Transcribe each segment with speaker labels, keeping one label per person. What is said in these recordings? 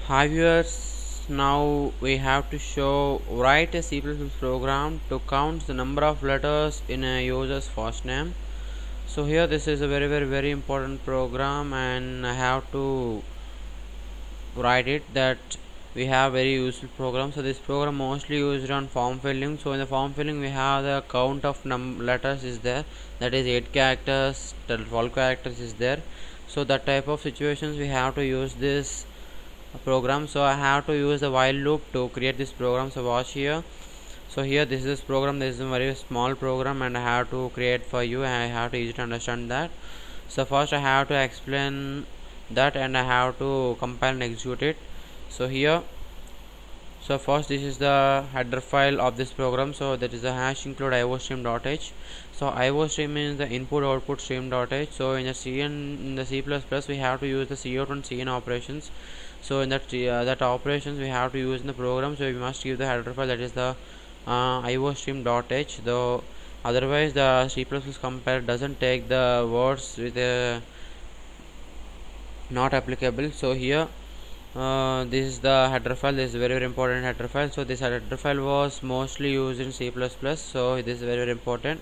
Speaker 1: Hi viewers, now we have to write a C++ program to count the number of letters in a user's first name. So here this is a very important program, and I have to write it that we have very useful program. So this program mostly used on form filling. So in the form filling we have the count of letters is there, that is 8 characters, 12 characters is there. So that type of situations we have to use this program. So I have to use the while loop to create this program. So watch here. So here this is this program. This is a very small program and I have to create for you, and I have to easy to understand that. So first I have to explain that, and I have to compile and execute it. So here, so first this is the header file of this program. So that is the hash include iostream.h. so iostream is the input output stream.h. so in the C and in the C++ we have to use the cout and cin operations. So in that operations we have to use in the program. So we must give the header file, that is the iostream.h, though otherwise the C++ compiler doesn't take the words with a not applicable. So here this is the header file. This is very important header file. So this header file was mostly used in C++, so this is very important.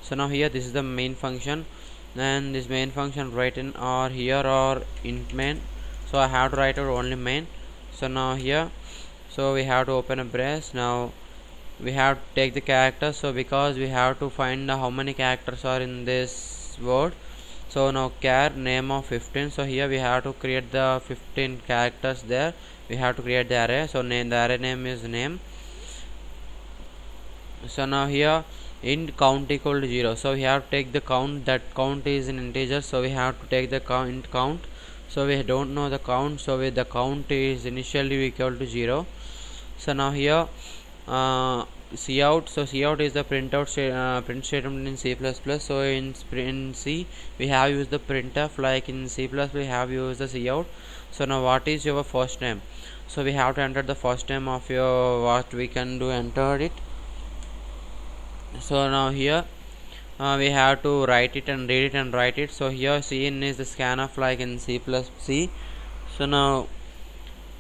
Speaker 1: So now here this is the main function, and this main function written or here or int main. So I have to write out only main. So now here, so we have to open a brace. Now we have to take the characters. So because we have to find how many characters are in this word, so now char name of 15. So here we have to create the 15 characters there. We have to create the array. So name, the array name is name. So now here int count equal to 0. So we have to take the count. That count is in integer. So we have to take the int count. So we don't know the count. So with the count is initially equal to 0. So now here cout. So cout is the print statement in C++. So in C we have used the printf, like in C++ we have used the cout. So now what is your first name? So we have to enter the first name of your, what we can do, enter it. So now here we have to write it and read it and write it. So here cin is the scanf, like in C++. So now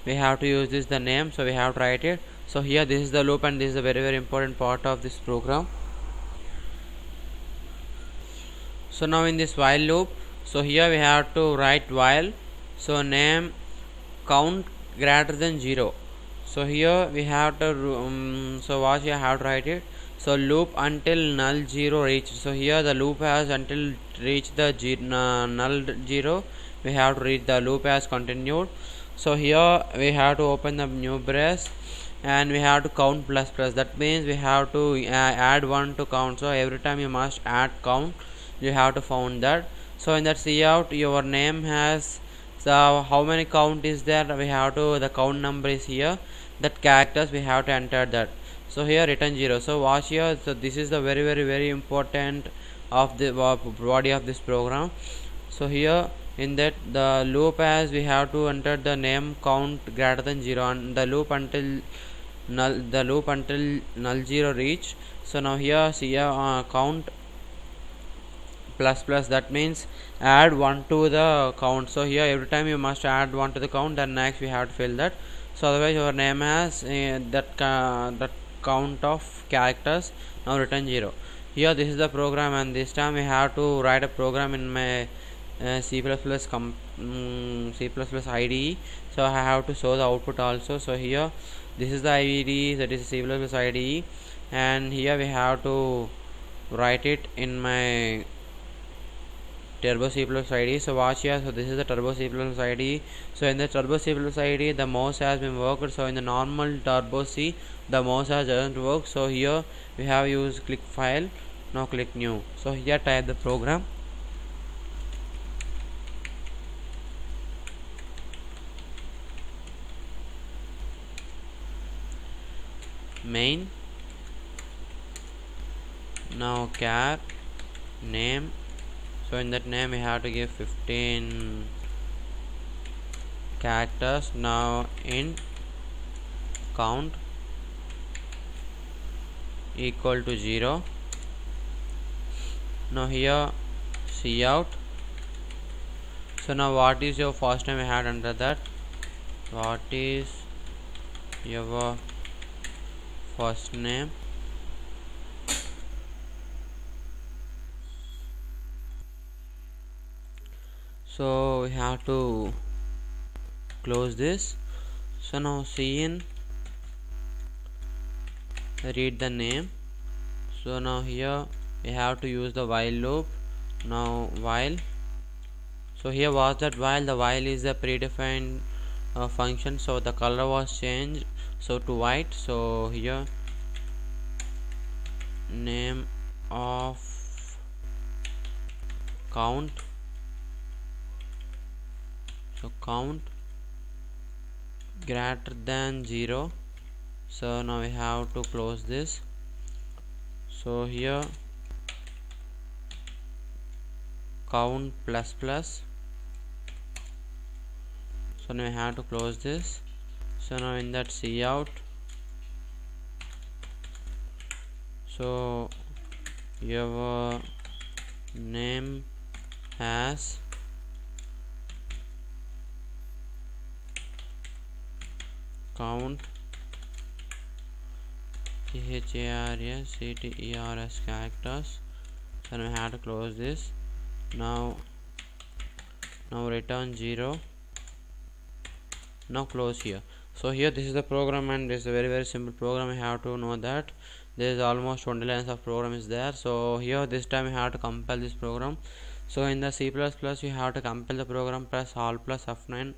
Speaker 1: we have to use this the name. So we have to write it. So here this is the loop, and this is a very important part of this program. So now in this while loop, so here we have to write while, so name count greater than 0. So here we have to so watch here, I have to write it. So loop until null 0 reached. So here the loop has until reach the null 0. We have to reach the loop has continued. So here we have to open the new brace, and we have to count plus. That means we have to add 1 to count. So every time you must add count, you have to found that. So in that cout your name has, so how many count is there, we have to, the count number is here, that characters we have to enter that. So here return 0. So watch here. So this is the very important of the body of this program. So here in that the loop, as we have to enter the name count greater than 0, and the loop until null 0 reach. So now here see count plus, that means add 1 to the count. So here every time you must add 1 to the count, then next we have to fill that. So otherwise your name has that count of characters. Now return 0. Here this is the program, and this time we have to write a program in my C++ IDE. So I have to show the output also. So here this is the IDE, that is C++ IDE, and here we have to write it in my Turbo C++ IDE. So watch here. So this is the Turbo C++ IDE. So in the Turbo C++ IDE the mouse has been worked. So in the normal Turbo C the mouse has doesn't work. So here we have used click file. Now click new. So here type the program. Main. Now char name. So in that name we have to give 15 characters. Now int count equal to 0. Now here cout. So now what is your first name, we have to enter that. what is your first name. So we have to close this. So now cin read the name. So now here we have to use the while loop. Now while, so here was that while, the while is a predefined function, so the color was changed so to white. So here name of count, so count greater than 0. So now we have to close this. So here count plus plus, so now we have to close this. So now in that cout, so your name has count CHARSCTERS characters. So now we have to close this. Now return 0. Now close here. So here this is the program, and this is a very simple program. You have to know that there is almost 20 lines of program is there. So here this time you have to compile this program. So in the C++ you have to compile the program, press Alt plus F9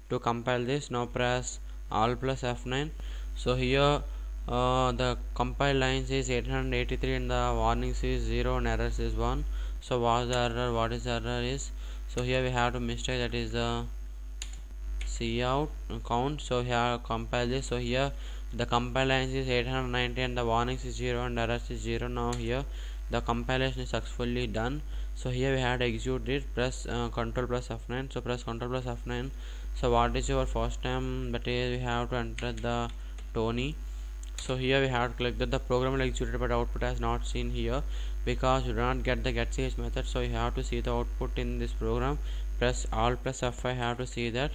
Speaker 1: to compile this. Now press Alt plus F9. So here the compile lines is 883 and the warnings is 0 and errors is 1. So what's the error? What is the error is? So here we have to mistake, that is the cout count. So here compile this. So here the compile lines is 890 and the warnings is 0 and errors is 0. Now here the compilation is successfully done. So here we have to execute it, press Ctrl plus F9. So press Ctrl plus F9. So what is your first name? That is, we have to enter the Tony. So here we have to click that the program will execute, but output has not seen here because you do not get the getch method. So you have to see the output in this program. Press Alt plus F5, have to see that.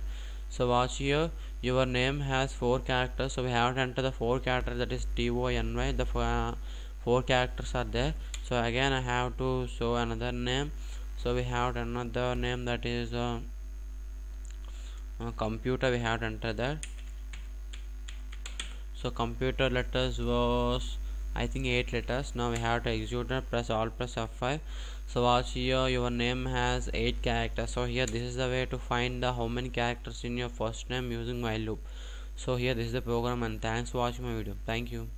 Speaker 1: So watch here, your name has 4 characters, so we have to enter the 4 characters, that is TONY. The 4 characters are there. So again I have to show another name. So we have another name, that is computer. We have to enter that. So computer letters was I think 8 letters. Now we have to execute it, press Alt plus F5. So watch here, your name has 8 characters. So here this is the way to find the how many characters in your first name using while loop. So here this is the program, and thanks for watching my video. Thank you.